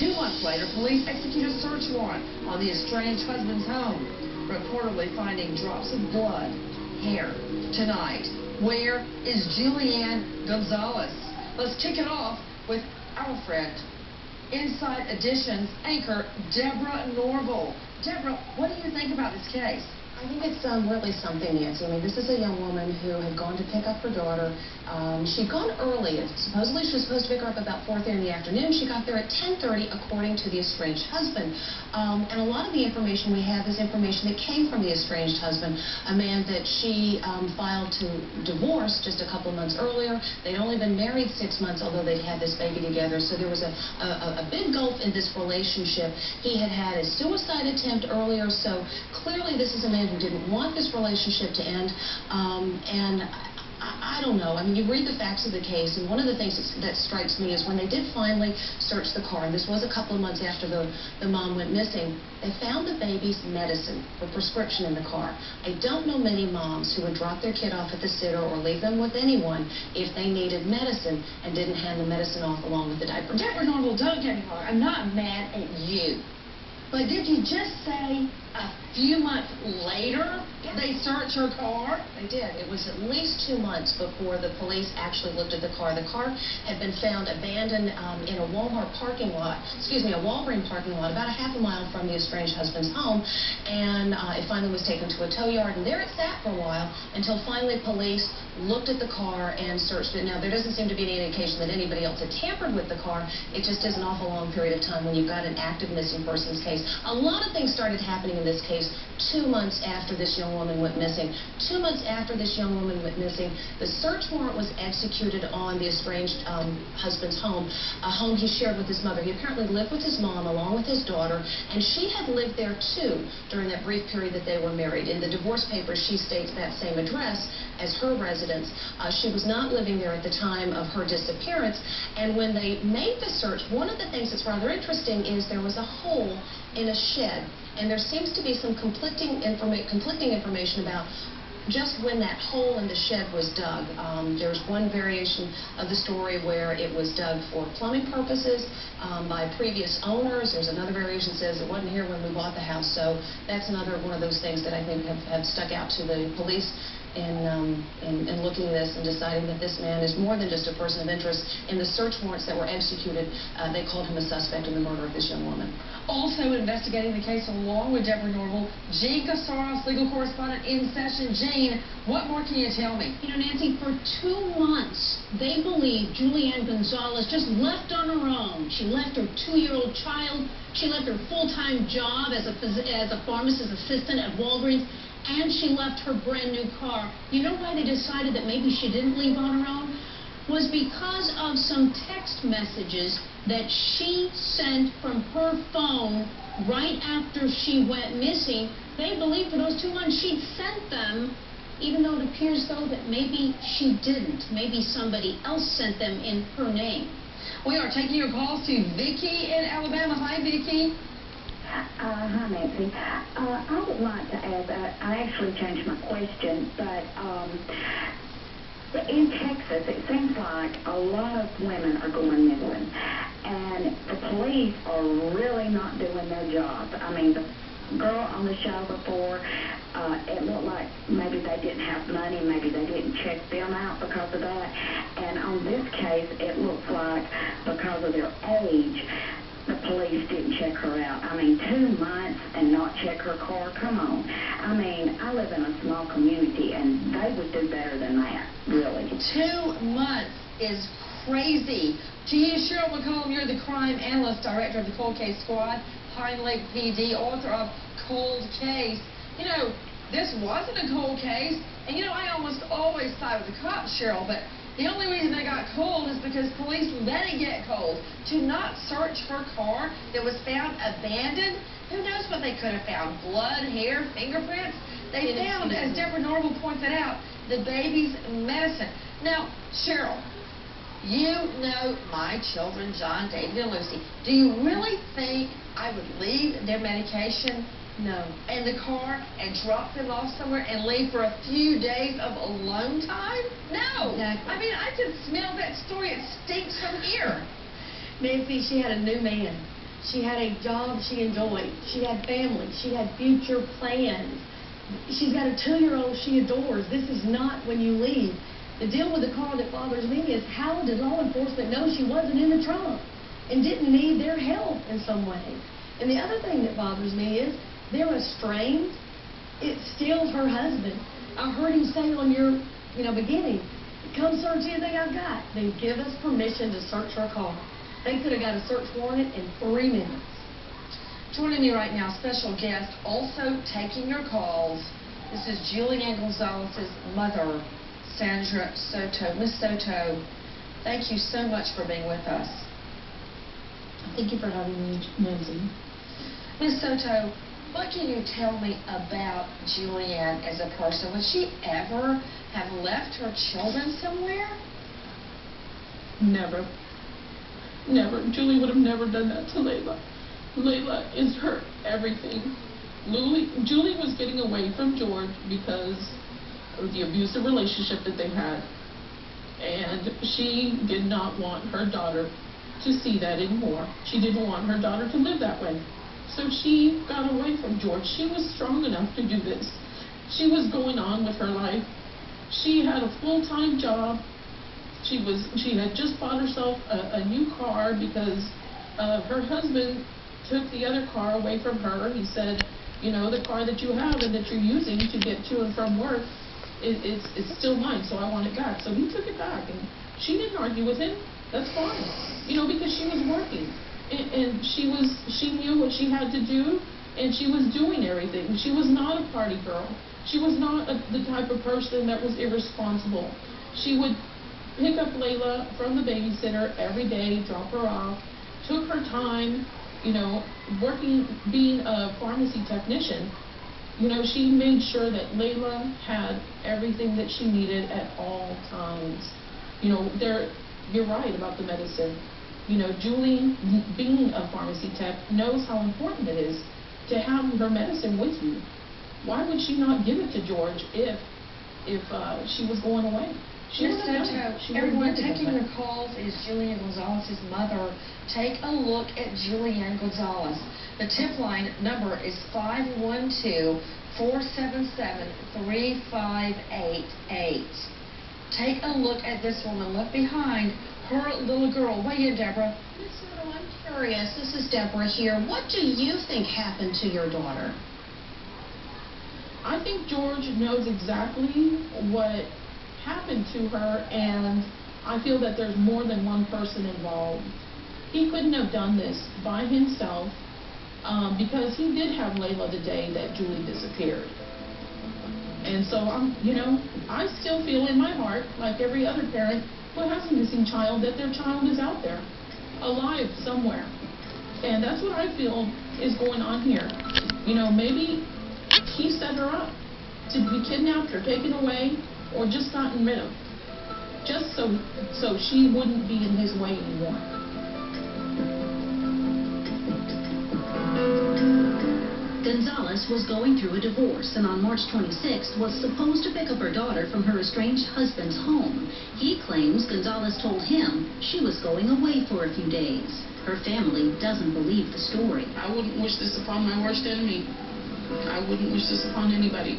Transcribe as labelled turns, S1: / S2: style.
S1: 2 months later, police execute a search warrant on the estranged husband's home, reportedly finding drops of blood, hair. Tonight, where is Julianne Gonzalez? Let's kick it off with our friend, Inside Edition's anchor, Deborah Norville. Deborah, what do you think about this case?
S2: I think it's really something, Nancy. I mean, this is a young woman who had gone to pick up her daughter. She'd gone early. Supposedly, she was supposed to pick her up about 4:30 in the afternoon. She got there at 10:30, according to the estranged husband. And a lot of the information we have is information that came from the estranged husband, a man that she filed to divorce just a couple of months earlier. They'd only been married 6 months, although they'd had this baby together. So there was a big gulf in this relationship. He had had a suicide attempt earlier, so clearly this is a man who didn't want this relationship to end. And I don't know. I mean, you read the facts of the case, and one of the things that strikes me is when they did finally search the car, and this was a couple of months after the mom went missing, they found the baby's medicine or prescription in the car. I don't know many moms who would drop their kid off at the sitter or leave them with anyone if they needed medicine and didn't hand the medicine off along with the diaper.
S1: Deborah Norville, don't get me wrong. I'm not mad at you. But did you just say a few months later they searched her car?
S2: They did. It was at least 2 months before the police actually looked at the car. The car had been found abandoned in a Walmart parking lot, a Walgreens parking lot, about a half a mile from the estranged husband's home. And it finally was taken to a tow yard, and there it sat for a while until finally police looked at the car and searched it. Now, there doesn't seem to be any indication that anybody else had tampered with the car. It just is an awful long period of time when you've got an active missing persons case. A lot of things started happening in this case 2 months after this young woman went missing. 2 months after this young woman went missing, the search warrant was executed on the estranged husband's home, a home he shared with his mother. He apparently lived with his mom along with his daughter, and she had lived there too during that brief period that they were married. In the divorce papers, she states that same address as her residence. She was not living there at the time of her disappearance, and when they made the search, one of the things that's rather interesting is there was a hole in a shed, and there seems to be some conflicting information about just when that hole in the shed was dug. There's one variation of the story where it was dug for plumbing purposes by previous owners. There's another variation that says it wasn't here when we bought the house. So that's another one of those things that I think have stuck out to the police in looking at this and deciding that this man is more than just a person of interest. In the search warrants that were executed, they called him a suspect in the murder of this young woman.
S1: Also investigating the case along with Deborah Norville, Jean Casaros, legal correspondent in session. Jean, what more can you tell me?
S3: You know, Nancy, for 2 months, they believe Julianne Gonzalez just left on her own. She left her 2-year-old child. She left her full-time job as a pharmacist assistant at Walgreens. And she left her brand new car. You know why they decided that maybe she didn't leave on her own? Was because of some text messages that she sent from her phone right after she went missing. They believe for those 2 months she'd sent them, even though it appears though that maybe she didn't. Maybe somebody else sent them in her name.
S1: We are taking your calls to Vicki in Alabama. Hi, Vicki.
S4: Hi, Nancy. I would like to add, I actually changed my question, but in Texas, it seems like a lot of women are going missing, and the police are really not doing their job. I mean, the girl on the show before, it looked like maybe they didn't have money, maybe they didn't check them out because of that, and on this case, it looks like because of their age, the police didn't check her out. I mean, 2 months and not check her car? Come on. I mean, I live in a small community, and they would do better than that, really.
S1: 2 months is crazy. To you, Cheryl McCollum, you're the crime analyst, director of the Cold Case Squad, Pine Lake PD, author of Cold Case. You know, this wasn't a cold case, and you know, I almost always side with the cops, Cheryl, but the only reason they got cold is because police let it get cold. To not search her car that was found abandoned, who knows what they could have found? Blood, hair, fingerprints? They found, as Deborah Norville pointed out, the baby's medicine. Now, Cheryl, you know my children, John, David, and Lucy. Do you really think I would leave their medication in the car and drop them off somewhere and leave for a few days of alone time? No.
S3: Exactly.
S1: I mean, I can smell that story. It stinks from here.
S3: Nancy, she had a new man.
S5: She had a job she enjoyed. She had family. She had future plans. She's got a 2-year-old she adores. This is not when you leave. The deal with the car that bothers me is, how did law enforcement know she wasn't in the trunk and didn't need their help in some way? And the other thing that bothers me is, they're estranged. It's still her husband. I heard him say on your, beginning, come search anything I've got. Then give us permission to search her car. They could have got a search warrant in 3 minutes.
S1: Joining me right now, special guest, also taking your calls. This is Julianne Gonzalez's mother, Sandra Soto. Miss Soto, thank you so much for being with us.
S6: Thank you for having me, Nancy.
S1: Miss Soto, what can you tell me about Julianne as a person? Would she ever have left her children somewhere?
S6: Never. Never. Julie would have never done that to Layla. Layla is her everything. Julie was getting away from George because of the abusive relationship that they had. And she did not want her daughter to see that anymore. She didn't want her daughter to live that way. So she got away from George. She was strong enough to do this. She was going on with her life. She had a full-time job. She had just bought herself a new car because her husband took the other car away from her. He said, the car that you have and that you're using to get to and from work, it's still mine, so I want it back. So he took it back, and she didn't argue with him. That's fine, because she was working, and she knew what she had to do, and she was doing everything. She was not a party girl. She was not the type of person that was irresponsible. She would pick up Layla from the babysitter every day, drop her off, took her time, working, being a pharmacy technician. She made sure that Layla had everything that she needed at all times. You're right about the medicine. Julie, being a pharmacy tech, knows how important it is to have her medicine with you. Why would she not give it to George if she was going away?
S1: Miss Soto, everyone taking your calls is Julianne Gonzalez's mother. Take a look at Julianne Gonzalez. The tip line number is 512-477-3588. Take a look at this woman left behind her little girl. Weigh in, Deborah.
S2: Miss Soto, I'm curious. This is Deborah here. What do you think happened to your daughter?
S6: I think George knows exactly what happened to her, and I feel that there's more than one person involved. He couldn't have done this by himself because he did have Layla the day that Julie disappeared. And so I still feel in my heart, like every other parent who has a missing child, that their child is out there, alive somewhere. And that's what I feel is going on here. Maybe he set her up to be kidnapped or taken away, or just gotten rid of, just so she wouldn't be in his way anymore.
S7: Gonzalez was going through a divorce, and on March 26th was supposed to pick up her daughter from her estranged husband's home. He claims Gonzalez told him she was going away for a few days. Her family doesn't believe the story.
S6: I wouldn't wish this upon my worst enemy. I wouldn't wish this upon anybody.